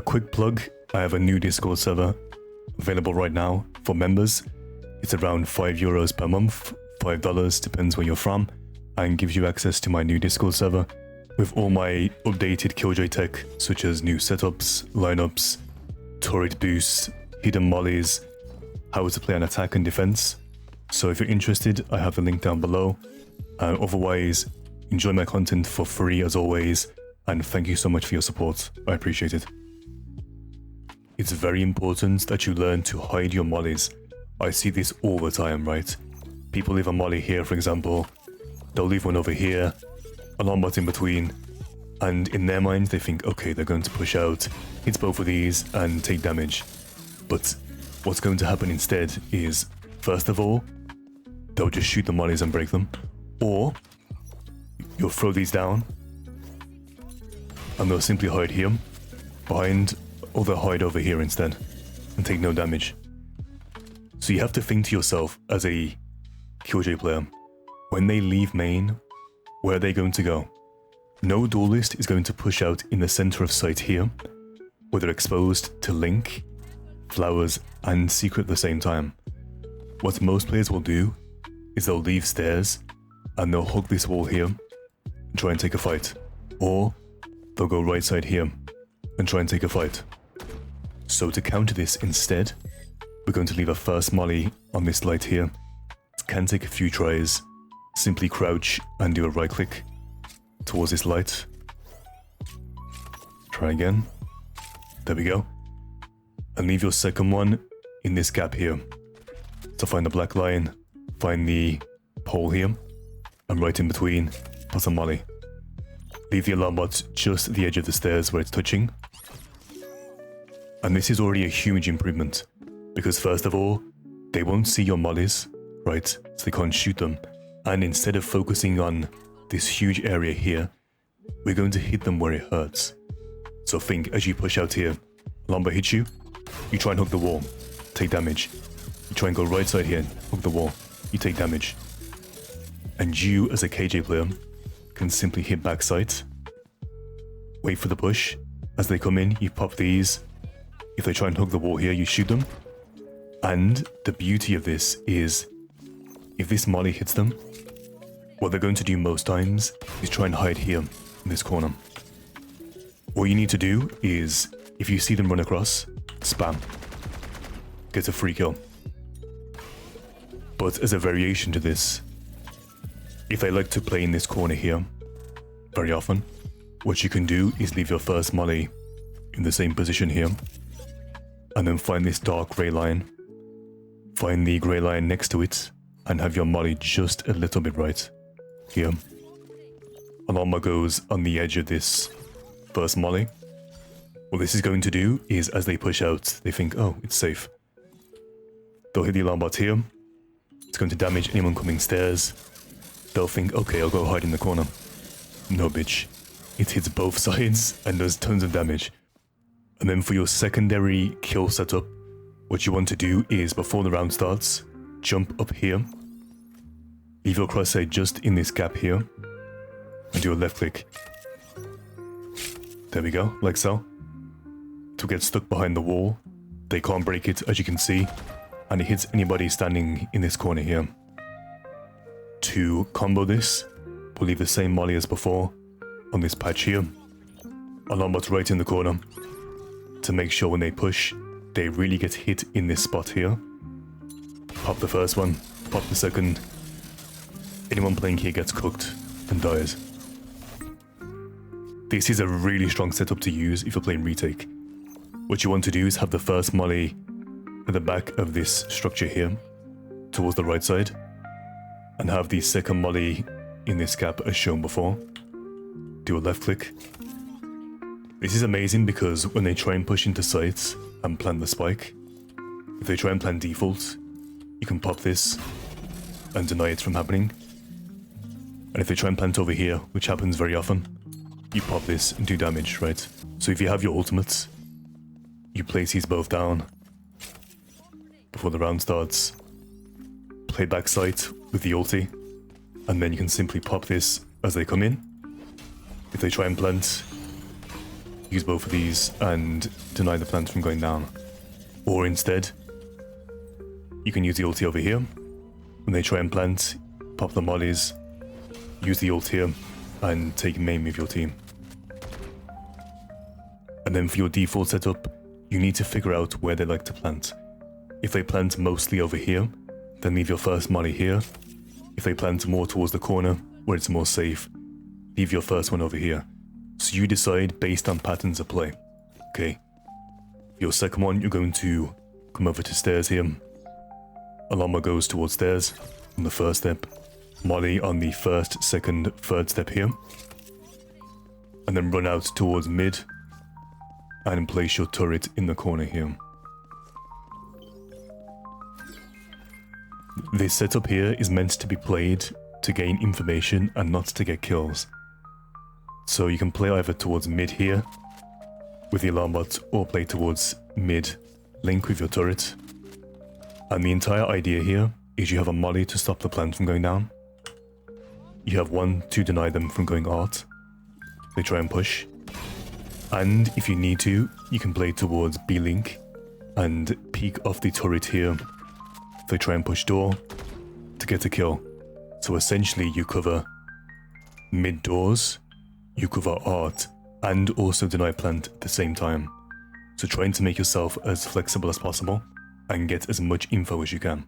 Quick plug, I have a new Discord server available right now for members. It's around €5 per month, $5 depends where you're from, and gives you access to my new Discord server with all my updated Killjoy tech, such as new setups, lineups, turret boosts, hidden mollies, how to play an attack and defense. So if you're interested, I have the link down below. Otherwise, enjoy my content for free as always, and thank you so much for your support. I appreciate it. It's very important that you learn to hide your mollies. I see this all the time, right? People leave a molly here, for example. They'll leave one over here, a long bot in between, and in their mind they think, okay, they're going to push out, hit both of these and take damage. But what's going to happen instead is, first of all, they'll just shoot the mollies and break them, or you'll throw these down and they'll simply hide here behind, or they'll hide over here instead and take no damage. So you have to think to yourself as a Killjoy player, when they leave main, where are they going to go? No duelist is going to push out in the center of sight here, where they're exposed to Link, Flowers, and Secret at the same time. What most players will do is they'll leave stairs and they'll hug this wall here and try and take a fight. Or they'll go right side here and try and take a fight. So to counter this instead, we're going to leave a first molly on this light here. It can take a few tries. Simply crouch and do a right click towards this light. Try again. There we go. And leave your second one in this gap here. So find the black line, find the pole here, and right in between, put a molly. Leave the alarm bot just at the edge of the stairs where it's touching. And this is already a huge improvement, because first of all, they won't see your mollies, right? So they can't shoot them. And instead of focusing on this huge area here, we're going to hit them where it hurts. So think, as you push out here, alarm bot hits you, you try and hook the wall, take damage. You try and go right side here, hook the wall, you take damage. And you, as a KJ player, can simply hit backside, wait for the push. As they come in, you pop these. If they try and hook the wall here, you shoot them. And the beauty of this is, if this molly hits them, what they're going to do most times is try and hide here in this corner. All you need to do is, if you see them run across, spam. Get a free kill. But as a variation to this, if they like to play in this corner here, very often, what you can do is leave your first molly in the same position here, and then find this dark grey line, find the grey line next to it, and have your molly just a little bit right here. Alarm bot goes on the edge of this first molly. What this is going to do is, as they push out, they think, oh, it's safe. They'll hit the alarm bot here. It's going to damage anyone coming stairs. They'll think, okay, I'll go hide in the corner. No, bitch. It hits both sides and does tons of damage. And then for your secondary kill setup, what you want to do is, before the round starts, jump up here. Leave your crosshair just in this gap here. And do a left click. There we go, like so. To get stuck behind the wall. They can't break it, as you can see. And it hits anybody standing in this corner here. To combo this, we'll leave the same molly as before on this patch here. Alarm bot's right in the corner, to make sure when they push, they really get hit in this spot here. Pop the first one, pop the second. Anyone playing here gets cooked and dies. This is a really strong setup to use if you're playing retake. What you want to do is have the first molly at the back of this structure here, towards the right side, and have the second molly in this gap as shown before. Do a left click. This is amazing because when they try and push into sites and plant the spike, if they try and plant default, you can pop this and deny it from happening. And if they try and plant over here, which happens very often, you pop this and do damage, right? So if you have your ultimates, you place these both down before the round starts, play backside with the ulti, and then you can simply pop this as they come in. If they try and plant, use both of these and deny the plant from going down. Or instead, you can use the ulti over here. When they try and plant, pop the mollies, use the ult here, and take main with your team. And then for your default setup, you need to figure out where they like to plant. If they plant mostly over here, then leave your first molly here. If they plant more towards the corner, where it's more safe, leave your first one over here. So you decide based on patterns of play. Okay. Your second one, you're going to come over to stairs here. Alarma goes towards stairs on the first step. Molly on the first, second, third step here. And then run out towards mid. And place your turret in the corner here. This setup here is meant to be played to gain information and not to get kills. So you can play either towards mid here with the alarm bot, or play towards mid link with your turret. And the entire idea here is you have a molly to stop the plant from going down. You have one to deny them from going art. They try and push. And if you need to, you can play towards B link and peek off the turret here. They try and push door to get a kill. So essentially you cover mid doors, you cover art, and also deny plant at the same time. So trying to make yourself as flexible as possible and get as much info as you can.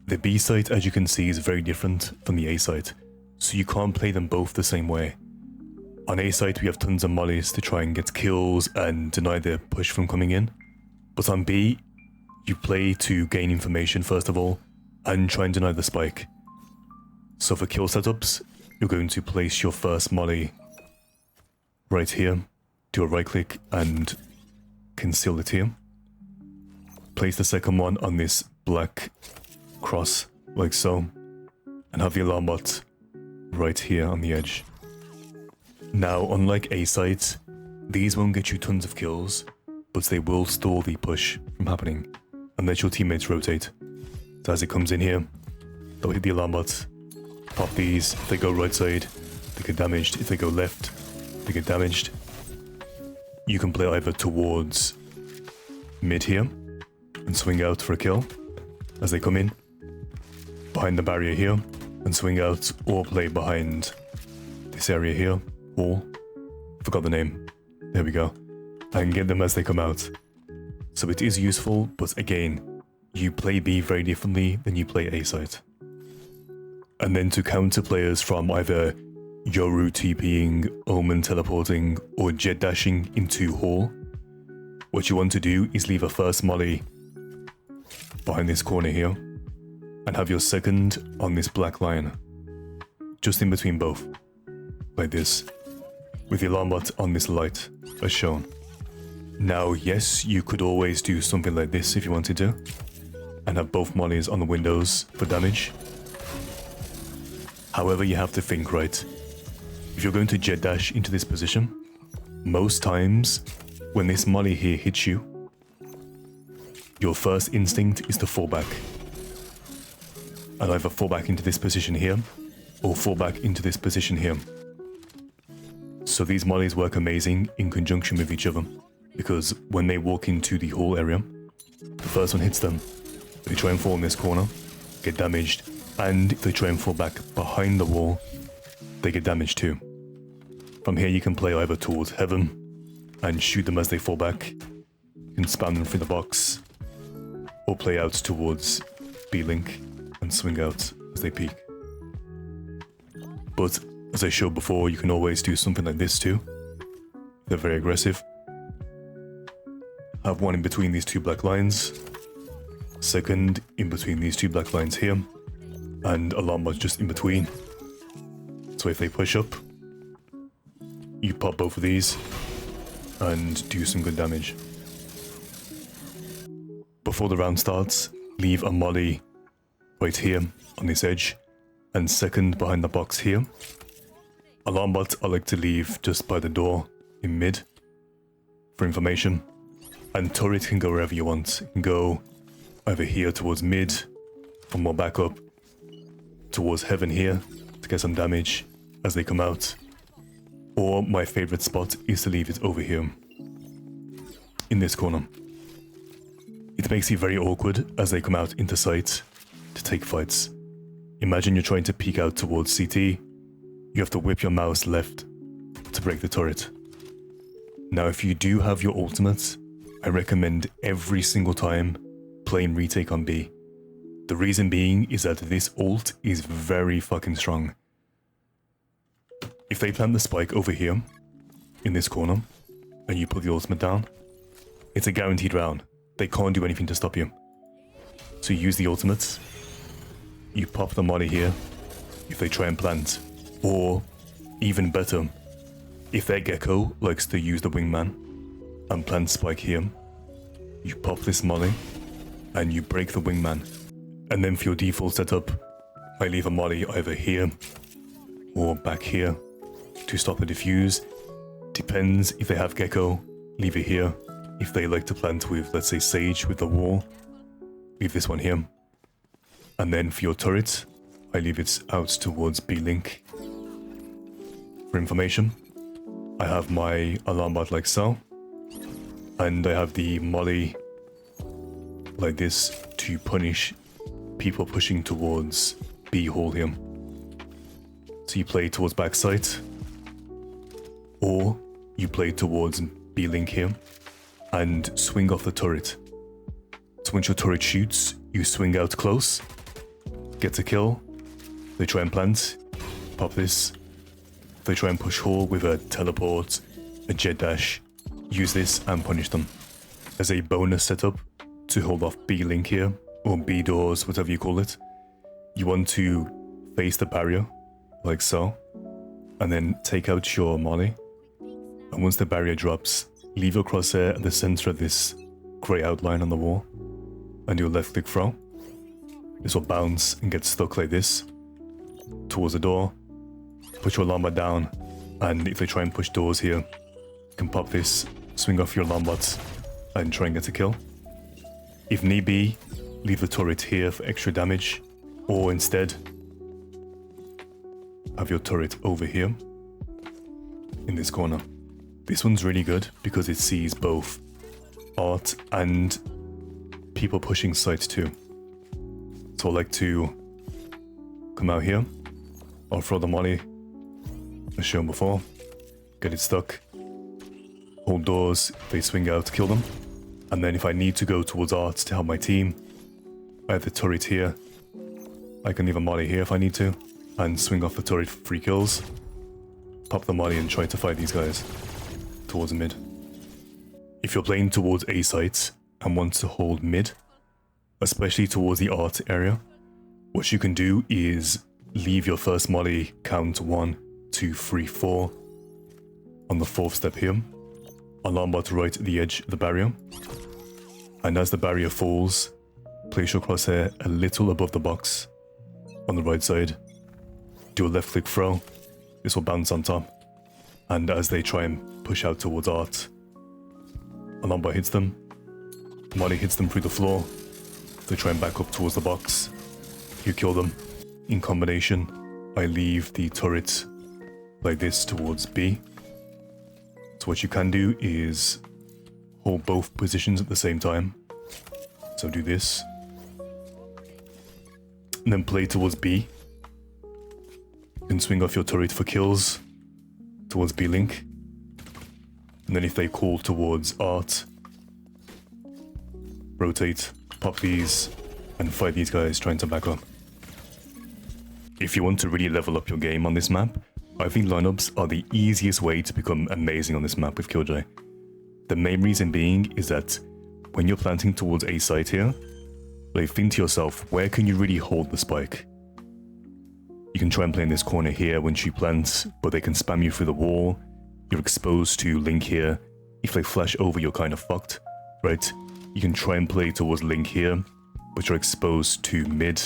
The B site, as you can see, is very different from the A site, so you can't play them both the same way. On A site we have tons of mollies to try and get kills and deny the push from coming in. But on B, you play to gain information first of all, and try and deny the spike. So for kill setups, you're going to place your first molly right here, do a right click and conceal it here. Place the second one on this black cross, like so, and have the alarm bot right here on the edge. Now, unlike A sites, these won't get you tons of kills, but they will stall the push from happening, and let your teammates rotate. So as it comes in here, they'll hit the alarm bot, pop these. If they go right side, they get damaged. If they go left, they get damaged. You can play either towards mid here and swing out for a kill as they come in, behind the barrier here and swing out, or play behind this area here, wall, forgot the name, there we go, and get them as they come out. So it is useful, but again, you play B very differently than you play A site. And then to counter players from either Yoru TPing, Omen teleporting, or jet dashing into hall, what you want to do is leave a first molly behind this corner here, and have your second on this black line, just in between both, like this, with the alarm bot on this light, as shown. Now, yes, you could always do something like this if you wanted to, and have both mollies on the windows for damage. However, you have to think right. If you're going to jet dash into this position, most times when this molly here hits you, your first instinct is to fall back. And either fall back into this position here, or fall back into this position here. So these mollies work amazing in conjunction with each other, because when they walk into the hall area, the first one hits them, they try and fall in this corner, get damaged, and if they try and fall back behind the wall, they get damaged too. From here you can play either towards heaven and shoot them as they fall back, you can spam them through the box, or play out towards B-Link and swing out as they peek. But as I showed before, you can always do something like this too. They're very aggressive. Have one in between these two black lines, second in between these two black lines here, and alarm bot just in between. So if they push up, you pop both of these and do some good damage. Before the round starts, leave a molly right here on this edge, and second behind the box here. Alarm bot I like to leave just by the door in mid for information, and turret can go wherever you want. It can go either here towards mid for more backup, towards heaven here to get some damage as they come out, Or my favorite spot is to leave it over here, in this corner. It makes it very awkward as they come out into sight to take fights. Imagine you're trying to peek out towards CT. You have to whip your mouse left to break the turret. Now if you do have your ultimates, I recommend every single time playing retake on B. The reason being is that this ult is very fucking strong. If they plant the spike over here, in this corner, and you put the ultimate down, it's a guaranteed round. They can't do anything to stop you. So you use the ultimates, you pop the molly here, if they try and plant. Or, even better, if their gecko likes to use the wingman and plant spike here, you pop this molly, and you break the wingman. And then for your default setup, I leave a molly either here, or back here, to stop the defuse. Depends if they have gecko, leave it here. If they like to plant with, let's say, Sage with the wall, leave this one here. And then for your turret, I leave it out towards B-Link. For information, I have my alarm bot like so, and I have the molly like this to punish people pushing towards B-hole here. So you play towards backside, or you play towards B-Link here, and swing off the turret. So once your turret shoots, you swing out close, get a kill, they try and plant, pop this, they try and push hole with a teleport, a jet dash, use this and punish them. As a bonus setup to hold off B-Link here, or B doors, whatever you call it, you want to face the barrier, like so, and then take out your molly, and once the barrier drops, leave your crosshair at the center of this grey outline on the wall, and do a left click throw. This will bounce and get stuck like this, towards the door, put your alarm bot down, and if they try and push doors here, you can pop this, swing off your alarm bots, and try and get a kill. If need be, leave the turret here for extra damage, or instead, have your turret over here, in this corner. This one's really good because it sees both art and people pushing site too. So I like to come out here, I'll throw the molly, as shown before, get it stuck, hold doors, if they swing out, kill them, and then if I need to go towards art to help my team, I have the turret here, I can leave a molly here if I need to, and swing off the turret for 3 kills, pop the molly and try to fight these guys towards mid. If you're playing towards A sites and want to hold mid, especially towards the art area, what you can do is leave your first molly count 1, 2, 3, 4 on the 4th step here, alarm bot right at the edge of the barrier, and as the barrier falls, place your crosshair a little above the box on the right side, do a left click throw, this will bounce on top, and as they try and push out towards art, alarm bot hits them, molly hits them through the floor, they try and back up towards the box, you kill them. In combination, I leave the turret like this towards B. So what you can do is hold both positions at the same time. So do this, and then play towards B. You can swing off your turret for kills towards B-Link. And then if they call towards art, rotate, pop these, and fight these guys trying to back up. If you want to really level up your game on this map, I think lineups are the easiest way to become amazing on this map with Killjoy. The main reason being is that when you're planting towards A site here, like think to yourself, where can you really hold the spike? You can try and play in this corner here when she plants, but they can spam you through the wall. You're exposed to Link here. If they flash over, you're kind of fucked, right? You can try and play towards Link here, but you're exposed to mid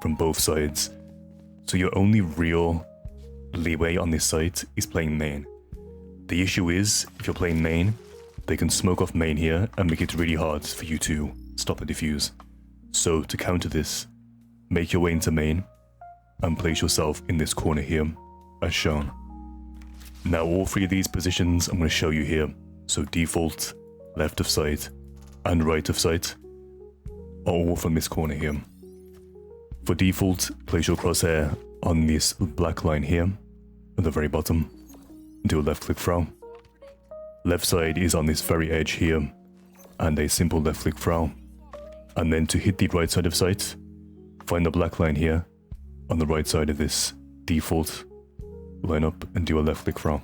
from both sides. So your only real leeway on this site is playing main. The issue is, if you're playing main, they can smoke off main here and make it really hard for you to stop the defuse. So to counter this, make your way into main and place yourself in this corner here, as shown. Now all three of these positions I'm going to show you here. So default, left of sight, and right of sight are all from this corner here. For default, place your crosshair on this black line here at the very bottom. Do a left click throw. Left side is on this very edge here, and a simple left click throw. And then to hit the right side of sight, find the black line here on the right side of this default, line up and do a left click throw.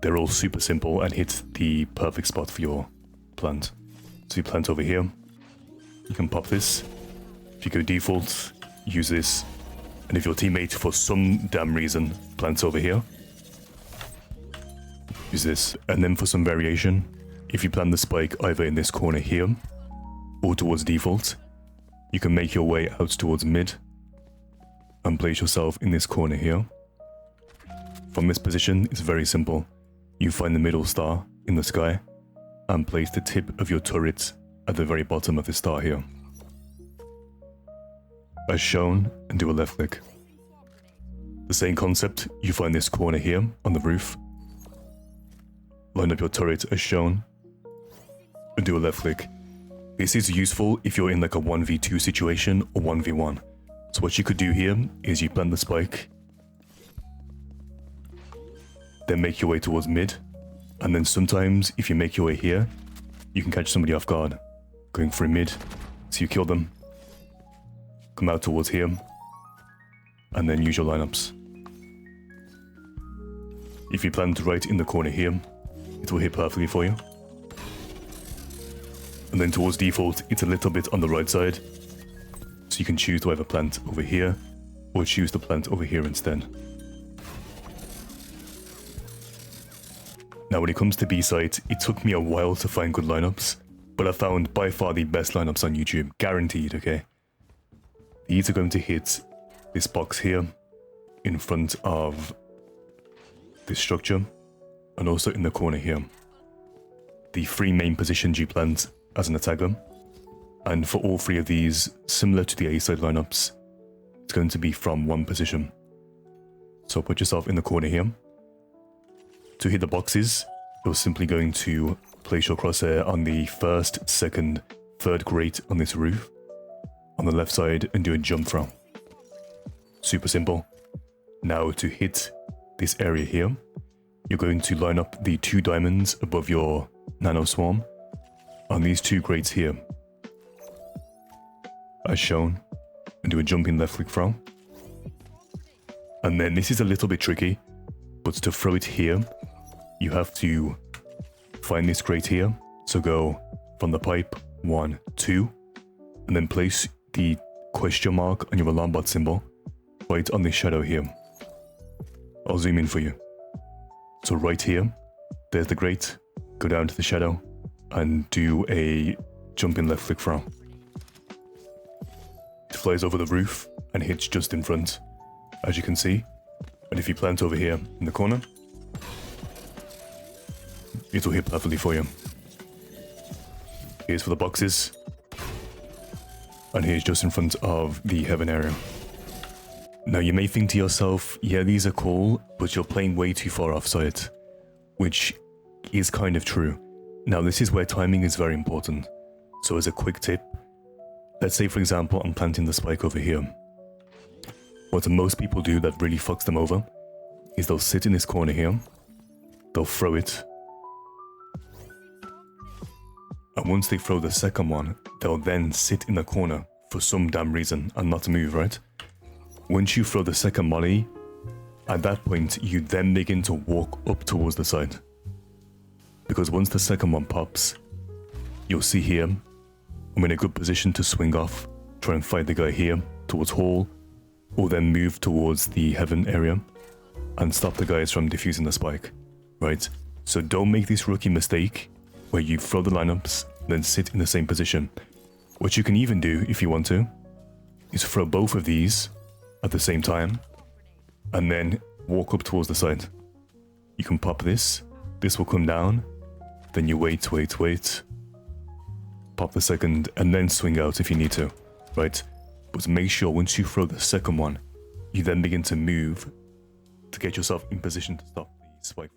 They're all super simple and hit the perfect spot for your plant. So you plant over here, you can pop this. If you go default, use this. And if your teammate for some damn reason plants over here, use this. And then for some variation, if you plant the spike either in this corner here or towards default, you can make your way out towards mid and place yourself in this corner here. From this position, it's very simple. You find the middle star in the sky and place the tip of your turret at the very bottom of the star here. As shown, and do a left click. The same concept, you find this corner here on the roof. Line up your turret as shown and do a left click. This is useful if you're in like a 1v2 situation or 1v1. So what you could do here is you plant the spike, then make your way towards mid, and then sometimes if you make your way here, you can catch somebody off guard, going through mid, so you kill them, come out towards here, and then use your lineups. If you plant right in the corner here, it will hit perfectly for you. And then towards default, it's a little bit on the right side, so you can choose to either plant over here, or choose to plant over here instead. Now when it comes to B site, it took me a while to find good lineups, but I found by far the best lineups on YouTube, guaranteed, okay? These are going to hit this box here, in front of this structure, and also in the corner here. The three main positions you plant as an attacker, and for all three of these, similar to the A side lineups, it's going to be from one position. So put yourself in the corner here. To hit the boxes, you're simply going to place your crosshair on the first, second, third grate on this roof, on the left side, and do a jump throw. Super simple. Now to hit this area here, you're going to line up the 2 diamonds above your nano swarm on these 2 grates here, as shown, and do a jumping left click throw. And then this is a little bit tricky, but to throw it here, you have to find this grate here. So go from the pipe, 1, 2, and then place the question mark on your alarm bot symbol right on this shadow here. I'll zoom in for you. So right here, there's the grate, go down to the shadow and do a jumping left click throw. It flies over the roof and hits just in front, as you can see. And if you plant over here in the corner, it will hit perfectly for you. Here's for the boxes, and here's just in front of the heaven area. Now you may think to yourself, yeah, these are cool, but you're playing way too far off site, which is kind of true. Now this is where timing is very important. So as a quick tip, let's say for example I'm planting the spike over here. What most people do that really fucks them over is they'll sit in this corner here, they'll throw it, and once they throw the second one, they'll then sit in the corner for some damn reason and not move, right? Once you throw the second molly, at that point you then begin to walk up towards the side. Because once the second one pops, you'll see here, I'm in a good position to swing off, try and fight the guy here towards hall, or then move towards the heaven area and stop the guys from defusing the spike, right? So don't make this rookie mistake where you throw the lineups, then sit in the same position. What you can even do, if you want to, is throw both of these at the same time, and then walk up towards the side. You can pop this will come down, then you wait, pop the second, and then swing out if you need to, right? But make sure once you throw the second one, you then begin to move to get yourself in position to stop the spike.